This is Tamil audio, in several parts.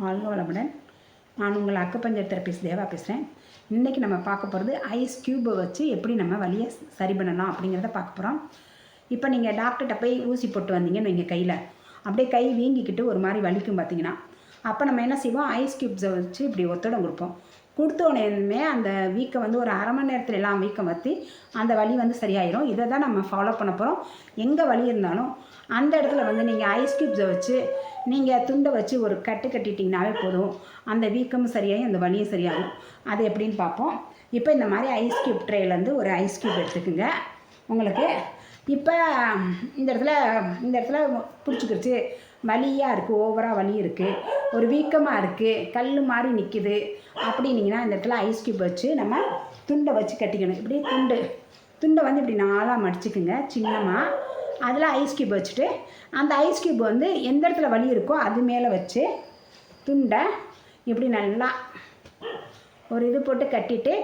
வாழ்க வளமுடன். நான் உங்கள் அக்குபஞ்சர் தெரபிஸ்ட் தேவா பேசுகிறேன். இன்றைக்கி நம்ம பார்க்க போகிறது ஐஸ் க்யூப்பை வச்சு எப்படி நம்ம வலியை சரி பண்ணலாம் அப்படிங்கிறத பார்க்க போகிறோம். இப்போ நீங்கள் டாக்டர்கிட்ட போய் ஊசி போட்டு வந்தீங்கன்னு வைங்க, கையில் அப்படியே கை வீங்கிக்கிட்டு ஒரு மாதிரி வலிக்கும் பார்த்தீங்கன்னா, அப்போ நம்ம என்ன செய்வோம், ஐஸ் க்யூப்ஸை வச்சு இப்படி ஒத்தடம் கொடுப்போம். கொடுத்தோடனே அந்த வீக்கம் வந்து ஒரு அரை மணி நேரத்தில் எல்லாம் வீக்கம் வற்றி அந்த வலி வந்து சரியாயிடும். இதை தான் நம்ம ஃபாலோ பண்ண போகிறோம். எங்கே வலி இருந்தாலும் அந்த இடத்துல வந்து நீங்கள் ஐஸ் க்யூப்ஸை வச்சு நீங்கள் துண்டை வச்சு ஒரு கட்டு கட்டிட்டிங்கனாவே போதும், அந்த வீக்கமும் சரியாகி அந்த வலியும் சரியாகும். அது எப்படின்னு பார்ப்போம். இப்போ இந்த மாதிரி ஐஸ் க்யூப் ட்ரேலேருந்து ஒரு ஐஸ் க்யூப் எடுத்துக்குங்க. உங்களுக்கு இப்போ இந்த இடத்துல பிடிச்சிக்கிடுச்சு, வலியாக இருக்குது, ஓவராக வலி இருக்குது, ஒரு வீக்கமாக இருக்குது, கல் மாதிரி நிற்கிது அப்படின்னீங்கன்னா இந்த இடத்துல ஐஸ் க்யூப் வச்சு நம்ம துண்டை வச்சு கட்டிக்கணும். இப்படி துண்டை வந்து இப்படி நாளாக மடிச்சுக்குங்க சின்னமாக. அதில் ஐஸ் க்யூப் வச்சுட்டு அந்த ஐஸ் க்யூப் வந்து எந்த இடத்துல வலி இருக்கோ அது மேலே வச்சு துண்டை இப்படி நல்லா ஒரு இது போட்டு கட்டிட்டு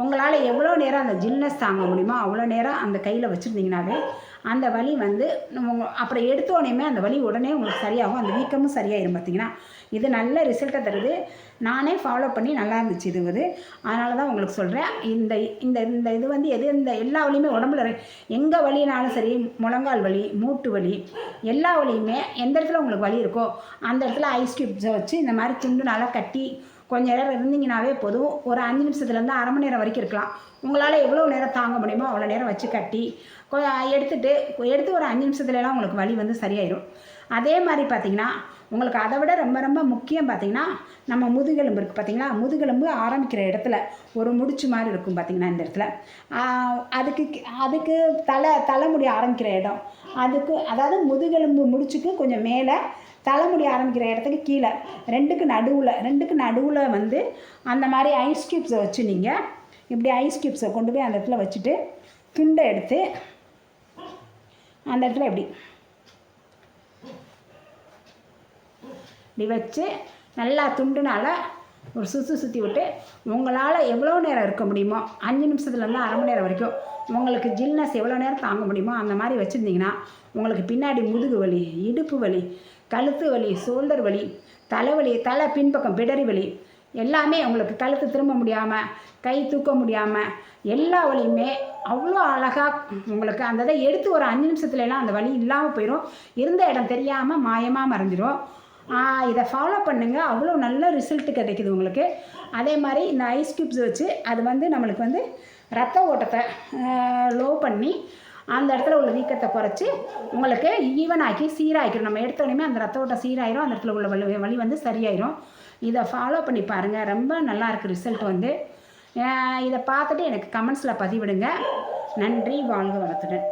உங்களால் எவ்வளோ நேரம் அந்த ஜில்னஸ் தாங்க முடியுமோ அவ்வளோ நேரம் அந்த கையில் வச்சுருந்தீங்கனாவே அந்த வலி வந்து அப்புறம் எடுத்தோடனே அந்த வலி உடனே உங்களுக்கு சரியாகும், அந்த வீக்கமும் சரியாயிடும். பார்த்திங்கன்னா இது நல்ல ரிசல்ட்டை தருது. நானே ஃபாலோ பண்ணி நல்லா இருந்துச்சு இது. அதனால தான் உங்களுக்கு சொல்கிறேன். இந்த இந்த இந்த இது வந்து இந்த எல்லா வலியுமே உடம்புல எங்கே வலினாலும் சரி, முழங்கால் வலி, மூட்டு வலி, எல்லா வலியுமே எந்த இடத்துல உங்களுக்கு வலி இருக்கோ அந்த இடத்துல ஐஸ் க்யூப்ஸை வச்சு இந்த மாதிரி துண்டு நல்லா கட்டி கொஞ்சம் நேரம் இருந்தீங்கன்னாவே போதும். ஒரு 5 நிமிஷத்துலேருந்து அரை மணி நேரம் வரைக்கும் இருக்கலாம். உங்களால் எவ்வளோ நேரம் தாங்க முடியுமோ அவ்வளோ நேரம் வச்சு கட்டி எடுத்து ஒரு 5 நிமிஷத்துலலாம் உங்களுக்கு வலி வந்து சரியாயிடும். அதே மாதிரி பார்த்திங்கன்னா உங்களுக்கு அதை விட ரொம்ப ரொம்ப முக்கியம் பார்த்திங்கன்னா நம்ம முதுகெலும்பு இருக்குது பார்த்திங்களா, முதுகெலும்பு ஆரம்பிக்கிற இடத்துல ஒரு முடிச்சு மாதிரி இருக்கும் பார்த்திங்கன்னா இந்த இடத்துல, அதுக்கு தலைமுடி ஆரம்பிக்கிற இடம், அதுக்கு அதாவது முதுகெலும்பு முடிச்சுக்கு கொஞ்சம் மேலே தலைமுடி ஆரம்பிக்கிற இடத்துக்கு கீழே ரெண்டுக்கு நடுவில் வந்து அந்த மாதிரி ஐஸ் க்யூப்ஸை வச்சு நீங்கள் இப்படி ஐஸ் க்யூப்ஸை கொண்டு போய் அந்த இடத்துல வச்சுட்டு துண்டை எடுத்து அந்த இடத்துல இப்படி வச்சு நல்லா துண்டுனால் ஒரு சுற்றி விட்டு உங்களால் எவ்வளோ நேரம் இருக்க முடியுமோ 5 நிமிஷத்துலேருந்து அரை மணி நேரம் வரைக்கும் உங்களுக்கு ஜில்னஸ் எவ்வளோ நேரம் தாங்க முடியுமோ அந்த மாதிரி வச்சுருந்தீங்கன்னா உங்களுக்கு பின்னாடி முதுகு வலி, இடுப்பு வலி, கழுத்து வலி, ஷோல்டர் வலி, தலைவலி, தலை பின்பக்கம் பிடரி வலி எல்லாமே உங்களுக்கு கழுத்து திரும்ப முடியாமல், கை தூக்க முடியாமல் எல்லா வலியுமே அவ்வளோ அழகாக உங்களுக்கு அந்த இதை எடுத்து ஒரு 5 நிமிஷத்துலலாம் அந்த வலி இல்லாமல் போயிடும். இருந்த இடம் தெரியாமல் மாயமாக மறைஞ்சிரும். இதை ஃபாலோ பண்ணுங்கள், அவ்வளோ நல்ல ரிசல்ட்டு கிடைக்குது உங்களுக்கு. அதே மாதிரி இந்த ஐஸ் க்யூப்ஸ் வச்சு அது வந்து நம்மளுக்கு வந்து ரத்த ஓட்டத்தை லோ பண்ணி அந்த இடத்துல உள்ள வீக்கத்தை குறைச்சி உங்களுக்கு ஈவனாக்கி சீராகிடும். நம்ம எடுத்தோடனே அந்த ரத்த ஓட்டம் சீராயிரும், அந்த இடத்துல உள்ள வலி வந்து சரியாயிரும். இதை ஃபாலோ பண்ணி பாருங்கள், ரொம்ப நல்லாயிருக்கு ரிசல்ட் வந்து. இதை பார்த்துட்டு எனக்கு கமெண்ட்ஸில் பதிவிடுங்க. நன்றி, வாழ்க வளத்துடன்.